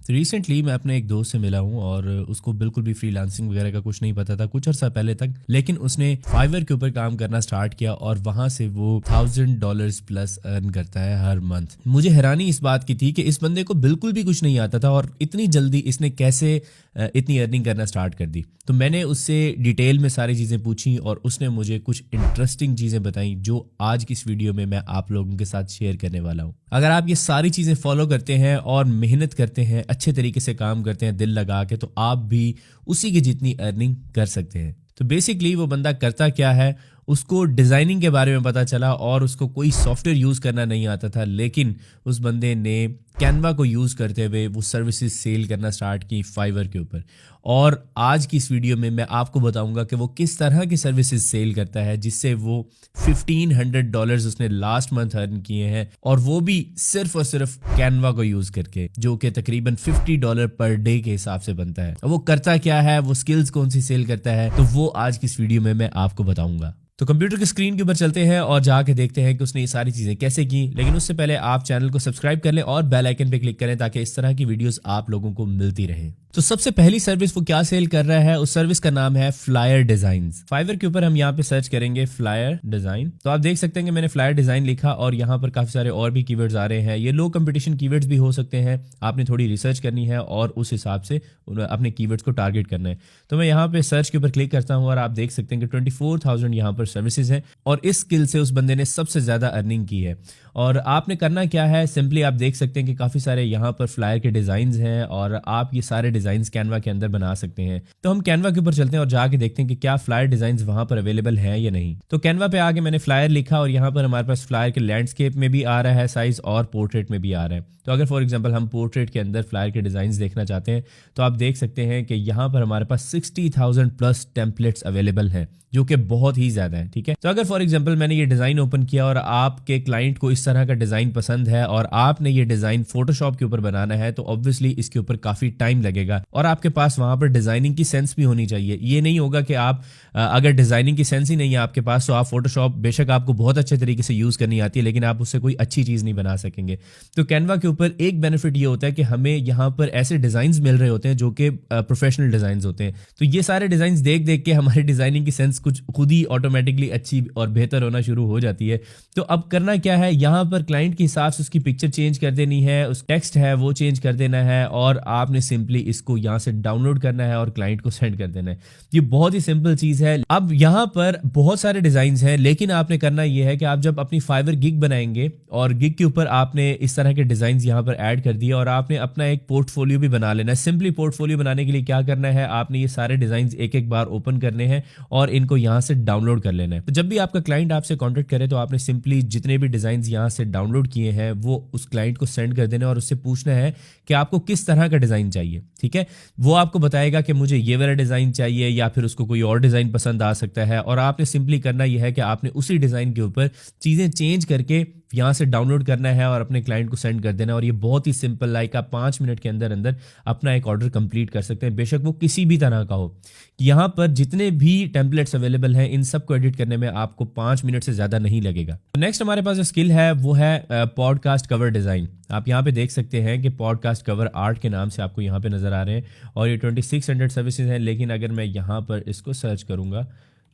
तो रिसेंटली मैं अपने एक दोस्त से मिला हूँ और उसको बिल्कुल भी फ्रीलांसिंग वगैरह का कुछ नहीं पता था कुछ अर्सा पहले तक। लेकिन उसने फाइवर के ऊपर काम करना स्टार्ट किया और वहां से वो $1000 प्लस अर्न करता है हर मंथ। मुझे हैरानी इस बात की थी कि इस बंदे को बिल्कुल भी कुछ नहीं आता था और इतनी जल्दी इसने कैसे इतनी अर्निंग करना स्टार्ट कर दी। तो मैंने उससे डिटेल में सारी चीज़ें पूछी और उसने मुझे कुछ इंटरेस्टिंग चीज़ें बताई जो आज की इस वीडियो में मैं आप लोगों के साथ शेयर करने वाला हूँ। अगर आप ये सारी चीज़ें फॉलो करते हैं और मेहनत करते हैं, अच्छे तरीके से काम करते हैं दिल लगा के, तो आप भी उसी की जितनी अर्निंग कर सकते हैं। तो बेसिकली वो बंदा करता क्या है, उसको डिज़ाइनिंग के बारे में पता चला और उसको कोई सॉफ्टवेयर यूज़ करना नहीं आता था, लेकिन उस बंदे ने कैनवा को यूज़ करते हुए वो सर्विसेज सेल करना स्टार्ट की फाइवर के ऊपर। और आज की इस वीडियो में मैं आपको बताऊंगा कि वो किस तरह की सर्विसेज सेल करता है जिससे वो $1500 उसने लास्ट मंथ अर्न किए हैं, और वो भी सिर्फ और सिर्फ कैनवा को यूज़ करके, जो कि तकरीबन $50 पर डे के हिसाब से बनता है। वो करता क्या है, वो स्किल्स कौन सी सेल करता है, तो वो आज की इस वीडियो में मैं आपको बताऊंगा। तो कंप्यूटर की स्क्रीन के ऊपर चलते हैं और जाके देखते हैं कि उसने ये सारी चीज़ें कैसे की। लेकिन उससे पहले आप चैनल को सब्सक्राइब कर लें और बेल आइकन पे क्लिक करें ताकि इस तरह की वीडियोस आप लोगों को मिलती रहें। तो सबसे पहली सर्विस वो क्या सेल कर रहा है, उस सर्विस का नाम है फ्लायर डिजाइन्स। फाइवर के ऊपर हम यहाँ पे सर्च करेंगे फ्लायर डिजाइन, तो आप देख सकते हैं कि मैंने फ्लायर डिजाइन लिखा और यहाँ पर काफी सारे और भी कीवर्ड्स आ रहे हैं। ये लो कंपटीशन कीवर्ड्स भी हो सकते हैं, आपने थोड़ी रिसर्च करनी है और उस हिसाब से अपने कीवर्ड्स को टारगेट करना है। तो मैं यहाँ पे सर्च के ऊपर क्लिक करता हूँ और आप देख सकते हैं कि 24,000 यहाँ पर सर्विसेज हैं और इस स्किल से उस बंदे ने सबसे ज्यादा अर्निंग की है। और आपने करना क्या है, सिंपली आप देख सकते हैं कि काफी सारे यहाँ पर फ्लायर के डिजाइन हैं और आप ये सारे डिजाइन्स कैनवा के अंदर बना सकते हैं। तो हम कैनवा के ऊपर चलते हैं और जाके देखते हैं कि क्या फ्लायर डिजाइन्स वहां पर अवेलेबल हैं या नहीं। तो कैनवा पे आके मैंने फ्लायर लिखा और यहाँ पर हमारे पास फ्लायर के लैंडस्केप में भी आ रहा है साइज और पोर्ट्रेट में भी आ रहा है। तो अगर फॉर एग्जांपल हम पोर्ट्रेट के अंदर फ्लायर के डिजाइन्स देखना चाहते हैं तो आप देख सकते हैं कि यहाँ पर हमारे पास 60,000 प्लस टेम्पलेट्स अवेलेबल हैं, जो कि बहुत ही ज्यादा है। ठीक है, तो अगर फॉर एग्जांपल मैंने ये डिजाइन ओपन किया और आपके क्लाइंट को इस तरह का डिजाइन पसंद है और आपने ये डिजाइन फोटोशॉप के ऊपर बनाना है, तो ऑब्वियसली इसके ऊपर काफी टाइम लगेगा और आपके पास वहां पर डिजाइनिंग की सेंस भी होनी चाहिए। ये नहीं होगा कि आप अगर डिजाइनिंग की सेंस ही नहीं है आपके पास तो आप फोटोशॉप बेशक आपको बहुत अच्छे तरीके से यूज करनी आती है लेकिन आप उससे कोई अच्छी चीज नहीं बना सकेंगे। तो कैनवा के ऊपर एक बेनिफिट ये होता है कि हमें यहाँ पर ऐसे डिजाइन मिल रहे होते हैं जो कि प्रोफेशनल डिजाइन होते हैं। तो ये सारे डिजाइन देख देख के हमारी डिजाइनिंग की सेंस कुछ खुद ही ऑटोमेटिकली अच्छी और बेहतर होना शुरू हो जाती है। तो अब करना क्या है, यहाँ पर क्लाइंट के हिसाब से उसकी पिक्चर चेंज कर देनी है, उस टेक्स्ट है वो चेंज कर देना है और आपने सिंपली इसको यहाँ से डाउनलोड करना है और क्लाइंट को सेंड कर देना है। ये बहुत ही सिंपल चीज है। अब यहाँ पर बहुत सारे डिजाइन हैं लेकिन आपने करना यह है कि आप जब अपनी फाइवर गिग बनाएंगे और गिग के ऊपर आपने इस तरह के डिजाइन यहाँ पर ऐड कर दिए और आपने अपना एक पोर्टफोलियो भी बना लेना है। सिंपली पोर्टफोलियो बनाने के लिए क्या करना है, आपने ये सारे डिजाइन एक एक बार ओपन करने हैं और इनको यहाँ से डाउनलोड कर लेना है। तो जब भी आपका क्लाइंट आपसे कॉन्टेक्ट करे तो आपने सिंपली जितने भी डिजाइन यहाँ से डाउनलोड किए हैं वो उस क्लाइंट को सेंड कर देना और उससे पूछना है कि आपको किस तरह का डिजाइन चाहिए। ठीक है, वो आपको बताएगा कि मुझे ये वाला डिजाइन चाहिए या फिर उसको कोई और डिजाइन पसंद आ सकता है और आपने सिंपली करना यह है कि आपने उसी डिजाइन के ऊपर चीजें चेंज करके यहाँ से डाउनलोड करना है और अपने क्लाइंट को सेंड कर देना। और ये बहुत ही सिंपल, लाइक आप 5 मिनट के अंदर अंदर अपना एक ऑर्डर कंप्लीट कर सकते हैं, बेशक वो किसी भी तरह का हो। यहाँ पर जितने भी टेम्पलेट्स अवेलेबल हैं इन सबको एडिट करने में आपको 5 मिनट से ज़्यादा नहीं लगेगा। नेक्स्ट हमारे पास जो स्किल है वो है पॉडकास्ट कवर डिज़ाइन। आप यहाँ पे देख सकते हैं कि पॉडकास्ट कवर आर्ट के नाम से आपको यहाँ पे नज़र आ रहे हैं और ये 2600 सर्विसेज हैं। लेकिन अगर मैं यहाँ पर इसको सर्च करूँगा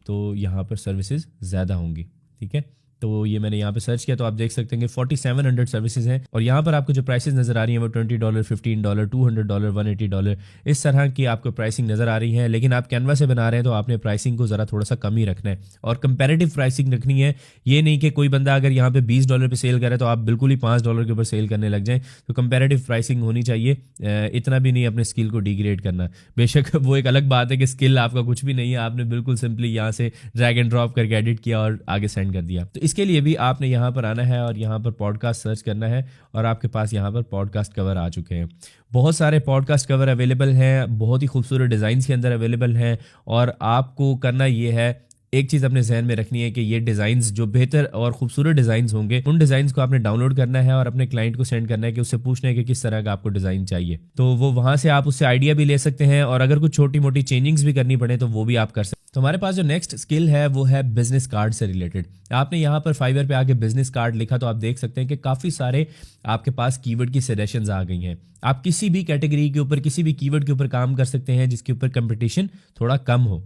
तो यहाँ पर सर्विसेज ज़्यादा होंगी। ठीक है, तो ये मैंने यहाँ पे सर्च किया तो आप देख सकते हैं कि 4700 सर्विसेज हैं और यहाँ पर आपको जो प्राइसेस नज़र आ रही हैं वो $20, $15, $200, $180 इस तरह की आपको प्राइसिंग नज़र आ रही है। लेकिन आप कैनवा से बना रहे हैं तो आपने प्राइसिंग को ज़रा थोड़ा सा कम ही रखना है और कंपैरेटिव प्राइसिंग रखनी है। ये नहीं कि कोई बंदा अगर यहाँ पे $20 पे सेल करे तो आप बिल्कुल ही $5 के ऊपर सेल करने लग जाएं। तो कंपैरेटिव प्राइसिंग होनी चाहिए, इतना भी नहीं अपने स्किल को डिग्रेड करना। बेशक वो एक अलग बात है कि स्किल आपका कुछ भी नहीं है, आपने बिल्कुल सिंपली यहाँ से ड्रैग एंड ड्रॉप करके एडिट किया और आगे सेंड कर दिया। तो इसके लिए भी आपने यहाँ पर आना है और यहाँ पर पॉडकास्ट सर्च करना है और आपके पास यहाँ पर पॉडकास्ट कवर आ चुके हैं। बहुत सारे पॉडकास्ट कवर अवेलेबल हैं, बहुत ही खूबसूरत डिज़ाइंस के अंदर अवेलेबल हैं और आपको करना ये है एक चीज अपने जहन में रखनी है कि ये डिजाइन्स जो बेहतर और खूबसूरत डिजाइन्स होंगे, उन डिजाइन्स को आपने डाउनलोड करना है और अपने क्लाइंट को सेंड करना है कि उससे पूछना है कि किस तरह का आपको डिजाइन चाहिए। तो वो वहां से आप उससे आइडिया भी ले सकते हैं और अगर कुछ छोटी मोटी चेंजिंग्स भी करनी पड़े तो वो भी आप कर सकते हैं। तो हमारे पास जो नेक्स्ट स्किल है वो है बिजनेस कार्ड से रिलेटेड। आपने यहाँ पर फाइवर पे आके बिजनेस कार्ड लिखा तो आप देख सकते हैं कि काफी सारे आपके पास कीवर्ड की सजेशंस आ गई हैं। आप किसी भी कैटेगरी के ऊपर, किसी भी कीवर्ड के ऊपर काम कर सकते हैं जिसके ऊपर कंपटीशन थोड़ा कम हो।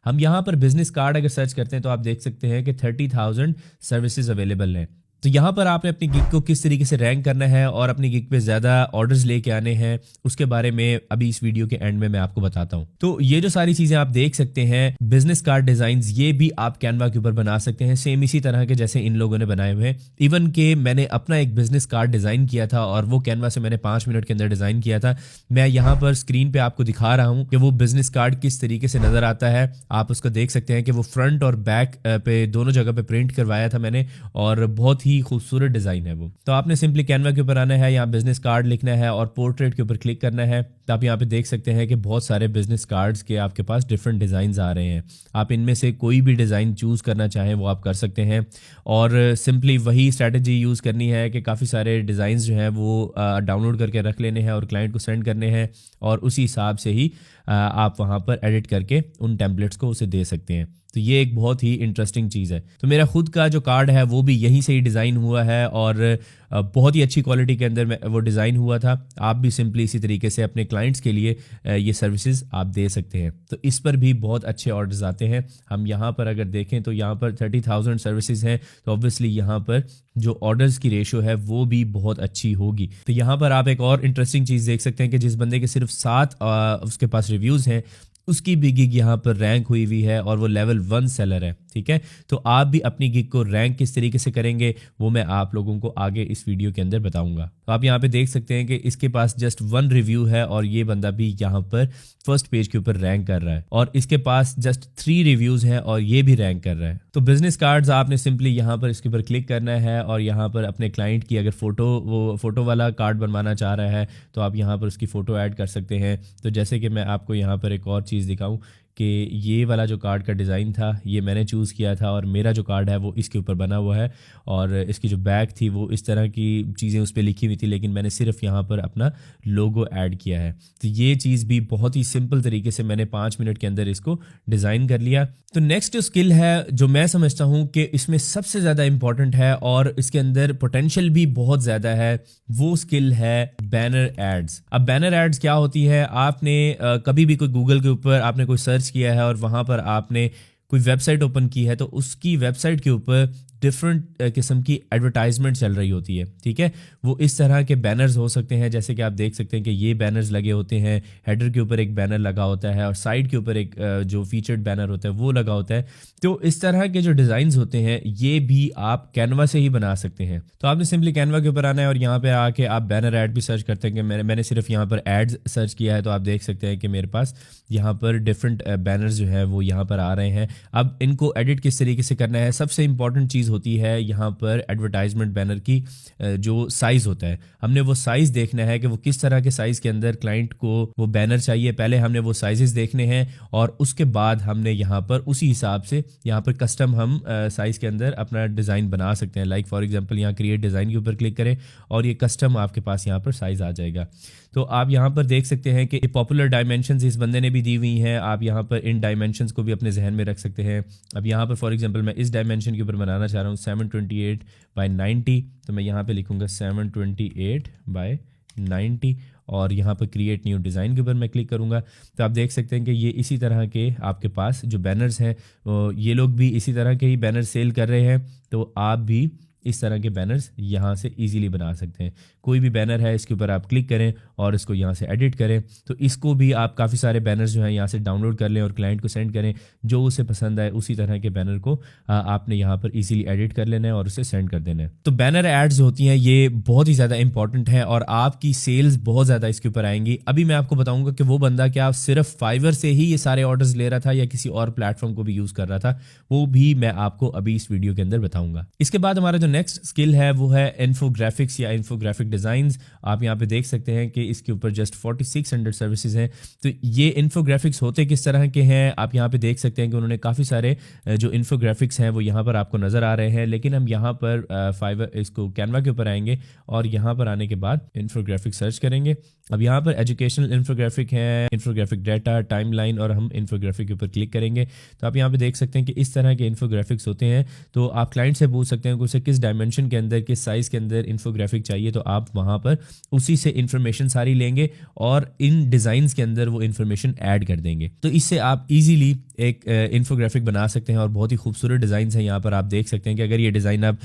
हम यहाँ पर बिजनेस कार्ड अगर सर्च करते हैं तो आप देख सकते हैं कि 30,000 सर्विसेज अवेलेबल हैं। तो यहाँ पर आपने अपनी गिग को किस तरीके से रैंक करना है और अपनी गिग पे ज़्यादा ऑर्डर्स लेके आने हैं, उसके बारे में अभी इस वीडियो के एंड में मैं आपको बताता हूँ। तो ये जो सारी चीज़ें आप देख सकते हैं, बिजनेस कार्ड डिज़ाइंस, ये भी आप कैनवा के ऊपर बना सकते हैं सेम इसी तरह के जैसे इन लोगों ने बनाए हुए हैं। इवन के मैंने अपना एक बिजनेस कार्ड डिज़ाइन किया था और वो कैनवा से मैंने 5 मिनट के अंदर डिज़ाइन किया था। मैं यहाँ पर स्क्रीन पर आपको दिखा रहा हूँ कि वो बिजनेस कार्ड किस तरीके से नज़र आता है। आप उसको देख सकते हैं कि वो फ्रंट और बैक पे दोनों जगह पे प्रिंट करवाया था मैंने और बहुत ही खूबसूरत डिज़ाइन है वो। तो आपने सिंपली कैनवा के ऊपर आना है, यहाँ बिजनेस कार्ड लिखना है और पोर्ट्रेट के ऊपर क्लिक करना है। तो आप यहाँ पे देख सकते हैं कि बहुत सारे बिजनेस कार्ड्स के आपके पास डिफरेंट डिज़ाइन आ रहे हैं। आप इनमें से कोई भी डिज़ाइन चूज करना चाहें वो आप कर सकते हैं और सिंपली वही स्ट्रैटेजी यूज़ करनी है कि काफ़ी सारे डिज़ाइन जो हैं वो डाउनलोड करके रख लेने हैं और क्लाइंट को सेंड करने हैं और उसी हिसाब से ही आप वहाँ पर एडिट करके उन टेम्पलेट्स को उसे दे सकते हैं। तो ये एक बहुत ही इंटरेस्टिंग चीज़ है। तो मेरा खुद का जो कार्ड है वो भी यहीं से ही डिज़ाइन हुआ है और बहुत ही अच्छी क्वालिटी के अंदर वो डिज़ाइन हुआ था। आप भी सिंपली इसी तरीके से अपने क्लाइंट्स के लिए ये सर्विसेज आप दे सकते हैं। तो इस पर भी बहुत अच्छे ऑर्डर्स आते हैं। हम यहाँ पर अगर देखें तो यहाँ पर 30,000 सर्विसेज हैं, तो ऑब्वियसली यहाँ पर जो ऑर्डर्स की रेशो है वो भी बहुत अच्छी होगी। तो यहाँ पर आप एक और इंटरेस्टिंग चीज़ देख सकते हैं कि जिस बंदे के सिर्फ 7 उसके पास रिव्यूज़ हैं उसकी भी गिग यहाँ पर रैंक हुई हुई है और वो लेवल 1 सेलर है। ठीक है, तो आप भी अपनी गिग को रैंक किस तरीके से करेंगे वो मैं आप लोगों को आगे इस वीडियो के अंदर बताऊंगा। तो आप यहाँ पे देख सकते हैं कि इसके पास जस्ट 1 रिव्यू है और ये बंदा भी यहाँ पर फर्स्ट पेज के ऊपर रैंक कर रहा है और इसके पास जस्ट 3 रिव्यूज हैं और ये भी रैंक कर रहा है। तो बिजनेस कार्ड्स आपने सिंपली यहाँ पर इसके ऊपर क्लिक करना है और यहाँ पर अपने क्लाइंट की अगर फोटो वाला कार्ड बनवाना चाह रहा है तो आप यहाँ पर उसकी फ़ोटो ऐड कर सकते हैं। तो जैसे कि मैं आपको यहाँ पर एक और चीज़ दिखाऊं कि ये वाला जो कार्ड का डिज़ाइन था ये मैंने चूज़ किया था और मेरा जो कार्ड है वो इसके ऊपर बना हुआ है और इसकी जो बैक थी वो इस तरह की चीज़ें उस पर लिखी हुई थी, लेकिन मैंने सिर्फ यहाँ पर अपना लोगो ऐड किया है। तो ये चीज़ भी बहुत ही सिंपल तरीके से मैंने 5 मिनट के अंदर इसको डिज़ाइन कर लिया। तो नेक्स्ट स्किल है जो मैं समझता हूँ कि इसमें सबसे ज़्यादा इंपॉर्टेंट है और इसके अंदर पोटेंशियल भी बहुत ज़्यादा है, वो स्किल है बैनर एड्स। अब बैनर एड्स क्या होती है, आपने कभी भी कोई गूगल के ऊपर आपने कोई सर्च किया है और वहां पर आपने कोई वेबसाइट ओपन की है तो उसकी वेबसाइट के ऊपर डिफरेंट किस्म की एडवर्टाइजमेंट चल रही होती है। ठीक है, वो इस तरह के बैनर्स हो सकते हैं जैसे कि आप देख सकते हैं कि ये बैनर्स लगे होते हैं, हेडर के ऊपर एक बैनर लगा होता है और साइड के ऊपर एक जो फीचर्ड बैनर होता है वो लगा होता है। तो इस तरह के जो डिज़ाइंस होते हैं ये भी आप कैनवा से ही बना सकते हैं। तो आपने सिंपली कैनवा के ऊपर आना है और यहाँ पे आके आप बैनर ऐड भी सर्च करते हैं कि मैंने सिर्फ यहाँ पर एड्स सर्च किया है तो आप देख सकते हैं कि मेरे पास यहाँ पर डिफरेंट बैनर्स जो है वो यहाँ पर आ रहे हैं। अब इनको एडिट किस तरीके से करना है, सबसे इंपॉर्टेंट चीज़ होती है यहाँ पर एडवर्टाइजमेंट बैनर की जो साइज़ होता है। हमने वो साइज़ देखना है कि वो किस तरह के साइज़ के अंदर क्लाइंट को वो बैनर चाहिए। पहले हमने वो साइजेस देखने हैं और उसके बाद हमने यहाँ पर उसी हिसाब से यहाँ पर कस्टम हम साइज़ के अंदर अपना डिज़ाइन बना सकते हैं। लाइक फॉर एग्जांपल यहाँ क्रिएट डिज़ाइन के ऊपर क्लिक करें और ये कस्टम आपके पास यहाँ पर साइज़ आ जाएगा। तो आप यहाँ पर देख सकते हैं कि पॉपुलर डायमेंशंस इस बंदे ने भी दी हुई हैं। आप यहाँ पर इन डायमेंशंस को भी अपने जहन में रख सकते हैं। अब यहाँ पर फॉर एग्जांपल मैं इस डायमेंशन के ऊपर बनाना चाह रहा हूँ 728x90, तो मैं यहाँ पे लिखूँगा 728x90 और यहाँ पर क्रिएट न्यू डिज़ाइन के ऊपर मैं क्लिक करूँगा। तो आप देख सकते हैं कि ये इसी तरह के आपके पास जो बैनर्स हैं ये लोग भी इसी तरह के ही बैनर सेल कर रहे हैं। तो आप भी इस तरह के बैनर्स यहाँ से इजीली बना सकते हैं। कोई भी बैनर है इसके ऊपर आप क्लिक करें और इसको यहाँ से एडिट करें। तो इसको भी आप काफ़ी सारे बैनर्स जो हैं यहाँ से डाउनलोड कर लें और क्लाइंट को सेंड करें। जो उसे पसंद आए उसी तरह के बैनर को आपने यहाँ पर इजीली एडिट कर लेना है और उसे सेंड कर देना है। तो बैनर एड्स होती हैं ये बहुत ही ज़्यादा इंपॉर्टेंट है और आपकी सेल्स बहुत ज़्यादा इसके ऊपर आएंगी। अभी मैं आपको बताऊँगा कि वो बंदा क्या सिर्फ फाइवर से ही ये सारे ऑर्डर्स ले रहा था या किसी और प्लेटफॉर्म को भी यूज़ कर रहा था, वो भी मैं आपको अभी इस वीडियो के अंदर बताऊँगा। इसके बाद हमारा जो नेक्स्ट स्किल है वो है इन्फोग्राफिक्स या इन्फोग्राफिक डिज़ाइंस। आप यहाँ पे देख सकते हैं कि इसके ऊपर जस्ट 4600 सर्विसेज हैं। तो ये इन्फोग्राफिक्स होते किस तरह के हैं आप यहाँ पे देख सकते हैं कि उन्होंने काफ़ी सारे जो इन्फोग्राफिक्स हैं वो यहाँ पर आपको नज़र आ रहे हैं। लेकिन हम यहाँ पर फाइवर इसको कैनवा के ऊपर आएंगे और यहाँ पर आने के बाद इन्फोग्राफिक सर्च करेंगे। अब यहाँ पर एजुकेशनल इन्फोग्राफिक है, इन्फोग्राफिक डाटा, टाइमलाइन, और हम इन्फोग्राफिक के ऊपर क्लिक करेंगे तो आप यहाँ पे देख सकते हैं कि इस तरह के इन्फोग्राफिक्स होते हैं। तो आप क्लाइंट से पूछ सकते हैं कि उसे किस डायमेंशन के अंदर, किस साइज़ के अंदर इन्फोग्राफिक चाहिए, तो आप वहाँ पर उसी से इन्फॉर्मेशन सारी लेंगे और इन डिज़ाइंस के अंदर वो इन्फॉर्मेशन ऐड कर देंगे। तो इससे आप इजीली एक इन्फोग्राफिक बना सकते हैं और बहुत ही खूबसूरत डिज़ाइन हैं। यहाँ पर आप देख सकते हैं कि अगर ये डिज़ाइन आप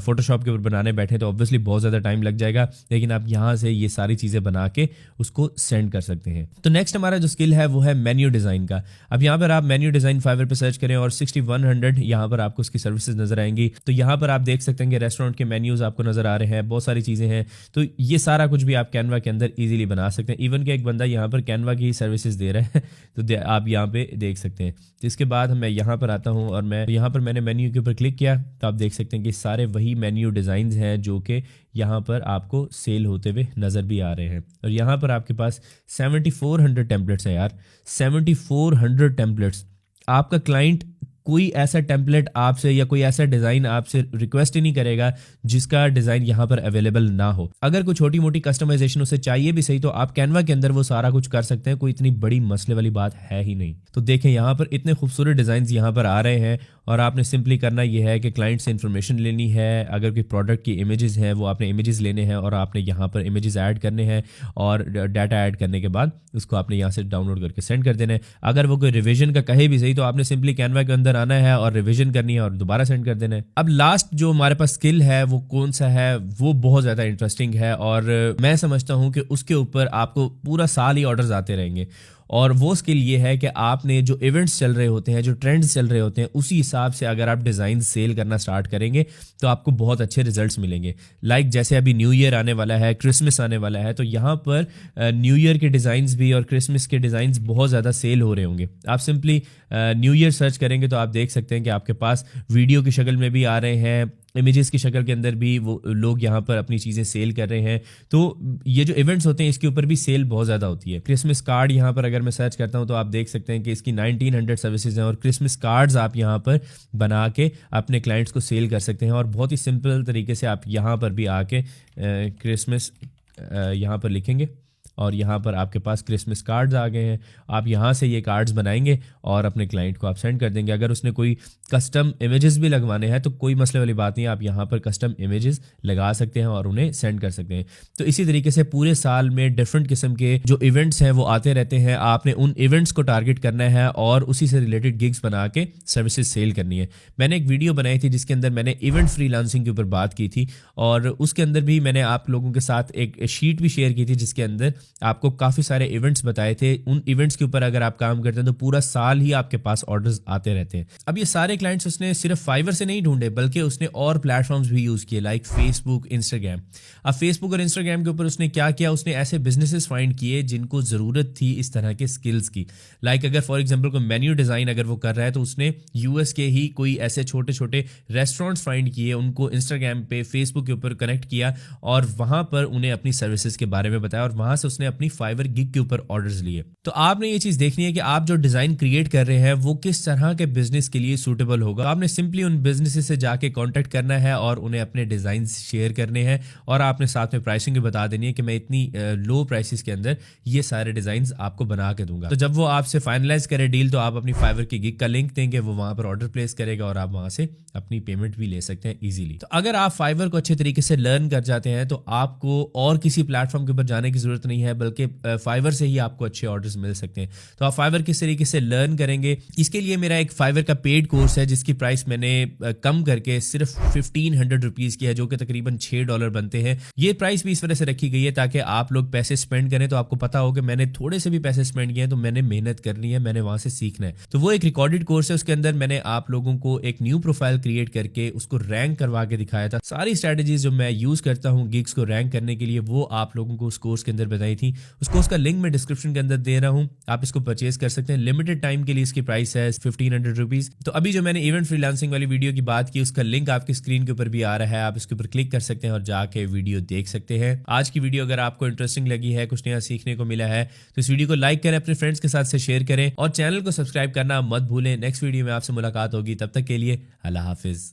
फोटोशॉप के ऊपर बनाने बैठे तो ऑब्वियसली बहुत ज़्यादा टाइम लग जाएगा, लेकिन आप यहाँ से ये सारी चीज़ें बना के उसको सेंड कर सकते हैं। तो नेक्स्ट हमारा जो स्किल है वो है मेन्यू डिज़ाइन का। अब यहाँ पर आप मेन्यू डिज़ाइन फाइवर पे सर्च करें और 6100 यहाँ पर आपको उसकी सर्विसेज नज़र आएंगी। तो यहाँ पर आप देख सकते हैं कि रेस्टोरेंट के मेन्यूज़ आपको नज़र आ रहे हैं, बहुत सारी चीज़ें हैं। तो ये सारा कुछ भी आप कैनवा के अंदर ईजिली बना सकते हैं। इवन कि एक बंदा यहाँ पर कैनवा की सर्विसेज दे रहा है तो आप यहाँ पे देख सकते हैं। तो इसके बाद मैं यहाँ पर आता हूँ और मैं यहाँ पर मैंने मेन्यू के ऊपर क्लिक किया तो आप देख सकते हैं कि सारे वही मेन्यू डिज़ाइंस हैं जो कि यहाँ पर आपको सेल होते हुए नज़र भी आ रहे हैं। और यहाँ पर आपके पास 7400 टेम्पलेट्स हैं यार, 7400 टेम्पलेट्स। आपका क्लाइंट कोई ऐसा टेम्पलेट आपसे या कोई ऐसा डिज़ाइन आपसे रिक्वेस्ट ही नहीं करेगा जिसका डिज़ाइन यहाँ पर अवेलेबल ना हो। अगर कोई छोटी मोटी कस्टमाइजेशन उसे चाहिए भी सही तो आप कैनवा के अंदर वो सारा कुछ कर सकते हैं, कोई इतनी बड़ी मसले वाली बात है ही नहीं। तो देखें यहाँ पर इतने खूबसूरत डिज़ाइन यहाँ पर आ रहे हैं और आपने सिंपली करना यह है कि क्लाइंट से इन्फॉर्मेशन लेनी है। अगर कोई प्रोडक्ट की इमेजेस हैं वो आपने इमेजेस लेने हैं और आपने यहाँ पर इमेजेस ऐड करने हैं और डाटा ऐड करने के बाद उसको आपने यहाँ से डाउनलोड करके सेंड कर देना है। अगर वो कोई रिविजन का कहे भी सही तो आपने सिंपली कैनवा के अंदर आना है और रिवीजन करनी है और दोबारा सेंड कर देना है। अब लास्ट जो हमारे पास स्किल है वो कौन सा है, वो बहुत ज़्यादा इंटरेस्टिंग है और मैं समझता हूँ कि उसके ऊपर आपको पूरा साल ही ऑर्डर्स आते रहेंगे। और वो स्किल ये है कि आपने जो इवेंट्स चल रहे होते हैं, जो ट्रेंड्स चल रहे होते हैं, उसी हिसाब से अगर आप डिज़ाइन सेल करना स्टार्ट करेंगे तो आपको बहुत अच्छे रिजल्ट्स मिलेंगे। लाइक जैसे अभी न्यू ईयर आने वाला है, क्रिसमस आने वाला है, तो यहाँ पर न्यू ईयर के डिज़ाइंस भी और क्रिसमस के डिज़ाइंस बहुत ज़्यादा सेल हो रहे होंगे। आप सिंपली न्यू ईयर सर्च करेंगे तो आप देख सकते हैं कि आपके पास वीडियो की शक्ल में भी आ रहे हैं, इमेजेस की शक्ल के अंदर भी वो लोग यहाँ पर अपनी चीज़ें सेल कर रहे हैं। तो ये जो इवेंट्स होते हैं इसके ऊपर भी सेल बहुत ज़्यादा होती है। क्रिसमस कार्ड यहाँ पर अगर मैं सर्च करता हूँ तो आप देख सकते हैं कि इसकी 1900 सर्विसेज हैं और क्रिसमस कार्ड्स आप यहाँ पर बना के अपने क्लाइंट्स को सेल कर सकते हैं। और बहुत ही सिंपल तरीके से आप यहाँ पर भी आके क्रिसमस यहाँ पर लिखेंगे और यहाँ पर आपके पास क्रिसमस कार्ड्स आ गए हैं। आप यहाँ से ये कार्ड्स बनाएंगे और अपने क्लाइंट को आप सेंड कर देंगे। अगर उसने कोई कस्टम इमेजेस भी लगवाने हैं तो कोई मसले वाली बात नहीं है, आप यहाँ पर कस्टम इमेजेस लगा सकते हैं और उन्हें सेंड कर सकते हैं। तो इसी तरीके से पूरे साल में डिफरेंट किस्म के जो इवेंट्स हैं वो आते रहते हैं। आपने उन इवेंट्स को टारगेट करना है और उसी से रिलेटेड गिग्स बना के सर्विसेज सेल करनी है। मैंने एक वीडियो बनाई थी जिसके अंदर मैंने इवेंट फ्रीलांसिंग के ऊपर बात की थी और उसके अंदर भी मैंने आप लोगों के साथ एक शीट भी शेयर की थी जिसके अंदर आपको काफ़ी सारे इवेंट्स बताए थे। उन इवेंट्स के ऊपर अगर आप काम करते हैं तो पूरा साल ही आपके पास ऑर्डर्स आते रहते हैं। अब ये सारे क्लाइंट्स उसने सिर्फ फाइवर से नहीं ढूंढे बल्कि उसने और प्लेटफॉर्म्स भी यूज़ किए लाइक फेसबुक, इंस्टाग्राम। अब फेसबुक और इंस्टाग्राम के ऊपर उसने क्या किया, उसने ऐसे बिजनेसेस फाइंड किए जिनको ज़रूरत थी इस तरह के स्किल्स की। लाइक अगर फॉर एग्जाम्पल कोई मेन्यू डिज़ाइन अगर वो कर रहा है तो उसने यूएस के ही कोई ऐसे छोटे छोटे रेस्टोरेंट्स फाइंड किए, उनको इंस्टाग्राम पे, फेसबुक के ऊपर कनेक्ट किया और वहाँ पर उन्हें अपनी सर्विसेज के बारे में बताया और वहाँ से उसने अपनी फाइवर गिग के ऊपर ऑर्डर्स लिए। तो आपने ये चीज देखनी है कि आप जो डिजाइन क्रिएट कर रहे हैं वो किस तरह के बिजनेस के लिए सूटेबल होगा। तो आपने सिंपली उन बिजनेसेस से जाके कांटेक्ट करना है और उन्हें अपने डिजाइन शेयर करने हैं और आपने साथ में प्राइसिंग भी बता देनी है कि मैं इतनी लो प्राइसेस के अंदर ये सारे डिजाइन आपको बना के दूंगा। तो जब वो आपसे फाइनलाइज करे डील तो आप अपनी फाइवर की गिग का लिंक देंगे, वो वहां पर ऑर्डर प्लेस करेगा और आप वहां से अपनी पेमेंट भी ले सकते हैं इजीली। तो अगर आप फाइवर को अच्छे तरीके से लर्न कर जाते हैं तो आपको और किसी प्लेटफॉर्म के ऊपर जाने की जरूरत नहीं है बल्कि फाइवर से ही आपको अच्छे ऑर्डर्स मिल सकते हैं। तो आप फाइवर किस तरीके से लर्न करेंगे, इसके लिए मेरा एक फाइवर का पेड कोर्स है जिसकी प्राइस मैंने कम करके सिर्फ 1500 रुपीज़ की है जो कि तकरीबन $6 बनते हैं। ये प्राइस भी इस वजह से रखी गई है ताकि आप लोग पैसे स्पेंड करें तो आपको पता हो कि मैंने थोड़े से भी पैसे स्पेंड किए हैं तो मैंने मेहनत करनी है, मैंने वहां से सीखना है। तो वो एक रिकॉर्डेड कोर्स है, उसके अंदर मैंने आप लोगों को एक न्यू प्रोफाइल क्रिएट करके उसको रैंक करवा के दिखाया था। सारी स्ट्रेटजीज जो मैं यूज करता हूँ गिग्स को रैंक करने के लिए वो आप लोगों को उस कोर्स के अंदर बताई थी। उस कोर्स का लिंक मैं डिस्क्रिप्शन के अंदर दे रहा हूँ, आप इसको परचेज कर सकते हैं। लिमिटेड टाइम के लिए इसकी प्राइस है 1500 रुपीज। तो अभी जो मैंने इवेंट फ्रीलांसिंग वाली वीडियो की बात की उसका लिंक आपकी स्क्रीन के ऊपर भी आ रहा है, आप इसके ऊपर क्लिक कर सकते हैं और जाके वीडियो देख सकते हैं। आज की वीडियो अगर आपको इंटरेस्टिंग लगी है, कुछ नया सीखने को मिला है, तो इस वीडियो को लाइक करें, अपने फ्रेंड्स के साथ से शेयर करें और चैनल को सब्सक्राइब करना मत भूलें। नेक्स्ट वीडियो में आपसे मुलाकात होगी, तब तक के लिए अल्लाह हाफिज।